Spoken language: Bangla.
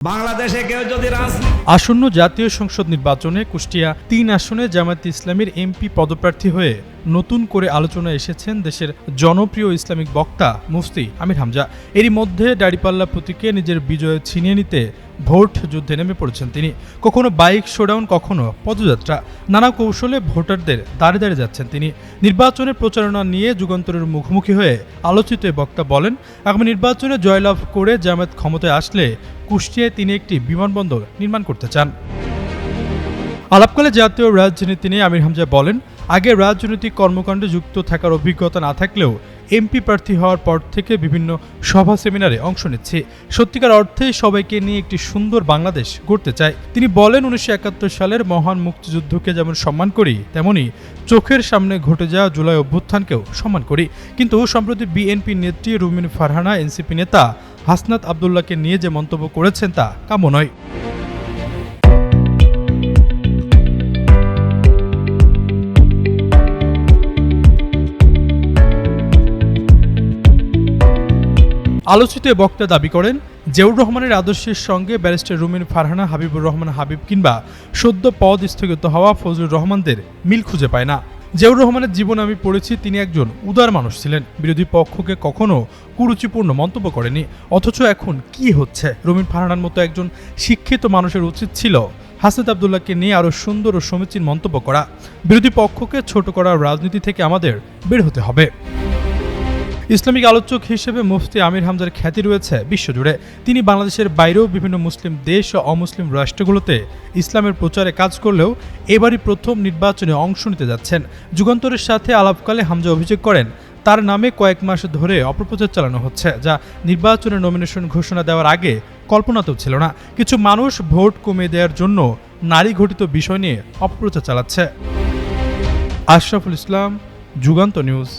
বাংলাদেশে কেউ যদি আসন্ন জাতীয় সংসদ নির্বাচনে কুষ্টিয়া ৩ আসনে জামায়াতে ইসলামীর এমপি পদপ্রার্থী হয়ে নতুন করে আলোচনায় এসেছেন দেশের জনপ্রিয় ইসলামিক বক্তা মুফতি আমির হামজা। এরই মধ্যে দাঁড়িপাল্লা প্রতীকে নিজের বিজয় ছিনিয়ে নিতে ভোট যুদ্ধে নেমে পড়েছেন তিনি। কখনো বাইক শোডাউন, কখনো পদযাত্রা, নানা কৌশলে ভোটারদের দাঁড়িয়ে দাঁড়িয়ে যাচ্ছেন তিনি। নির্বাচনের প্রচারণা নিয়ে যুগান্তরের মুখোমুখি হয়ে আলোচিত এই বক্তা বলেন, আগামী নির্বাচনে জয়লাভ করে জামায়াত ক্ষমতায় আসলে কুষ্টিয়ায় তিনি একটি বিমানবন্দর নির্মাণ করতে চান। আলাপকালে জাতীয় রাজনীতি নিয়ে আমির হামজা বলেন, আগে রাজনৈতিক কর্মকাণ্ডে যুক্ত থাকার অভিজ্ঞতা না থাকলেও এমপি প্রার্থী হওয়ার পর থেকে বিভিন্ন সভা সেমিনারে অংশ নিচ্ছি। সত্যিকার অর্থে সবাইকে নিয়ে একটি সুন্দর বাংলাদেশ গড়তে চাই। তিনি বলেন, 1971 সালের মহান মুক্তিযুদ্ধকে যেমন সম্মান করি, তেমনি চোখের সামনে ঘটে যাওয়া জুলাই অভ্যুত্থানকেও সম্মান করি। কিন্তু সম্প্রতি বিএনপি নেত্রী রুমিন ফারহানা, এনসিপি নেতা হাসনাত আবদুল্লাহকে নিয়ে যে মন্তব্য করেছেন তা কাম্য নয়। আলোচিত বক্তা দাবি করেন, জিয়াউর রহমানের আদর্শের সঙ্গে ব্যারিস্টার রুমিন ফারহানা, হাবিবুর রহমান হাবিব কিংবা সদ্য পদ স্থগিত হওয়া ফজলুর রহমানদের মিল খুঁজে পায় না। জিয়াউর রহমানের জীবন আমি পড়েছি, তিনি একজন উদার মানুষ ছিলেন, বিরোধী পক্ষকে কখনো কুরুচিপূর্ণ মন্তব্য করেনি। অথচ এখন কি হচ্ছে? রুমিন ফারহানার মতো একজন শিক্ষিত মানুষের উচিত ছিল হাসনাত আবদুল্লাহকে নিয়ে আরও সুন্দর ও সমীচীন মন্তব্য করা। বিরোধী পক্ষকে ছোট করার রাজনীতি থেকে আমাদের বের হতে হবে। ইসলামিক আলোচক হিসেবে মুফতি আমির হামজার খ্যাতি রয়েছে বিশ্বজুড়ে। তিনি বাংলাদেশের বাইরেও বিভিন্ন মুসলিম দেশ ও অমুসলিম রাষ্ট্রগুলোতে ইসলামের প্রচারে কাজ করলেও এবারই প্রথম নির্বাচনে অংশ নিতে যাচ্ছেন। যুগান্তরের সাথে আলাপকালে হামজা অভিযোগ করেন, তার নামে কয়েক মাস ধরে অপপ্রচার চালানো হচ্ছে, যা নির্বাচনের নমিনেশন ঘোষণা দেওয়ার আগে কল্পনাতেও ছিল না। কিছু মানুষ ভোট কমিয়ে দেওয়ার জন্য নারী ঘটিত বিষয় নিয়ে অপপ্রচার চালাচ্ছে। আশরাফুল ইসলাম, যুগান্ত নিউজ।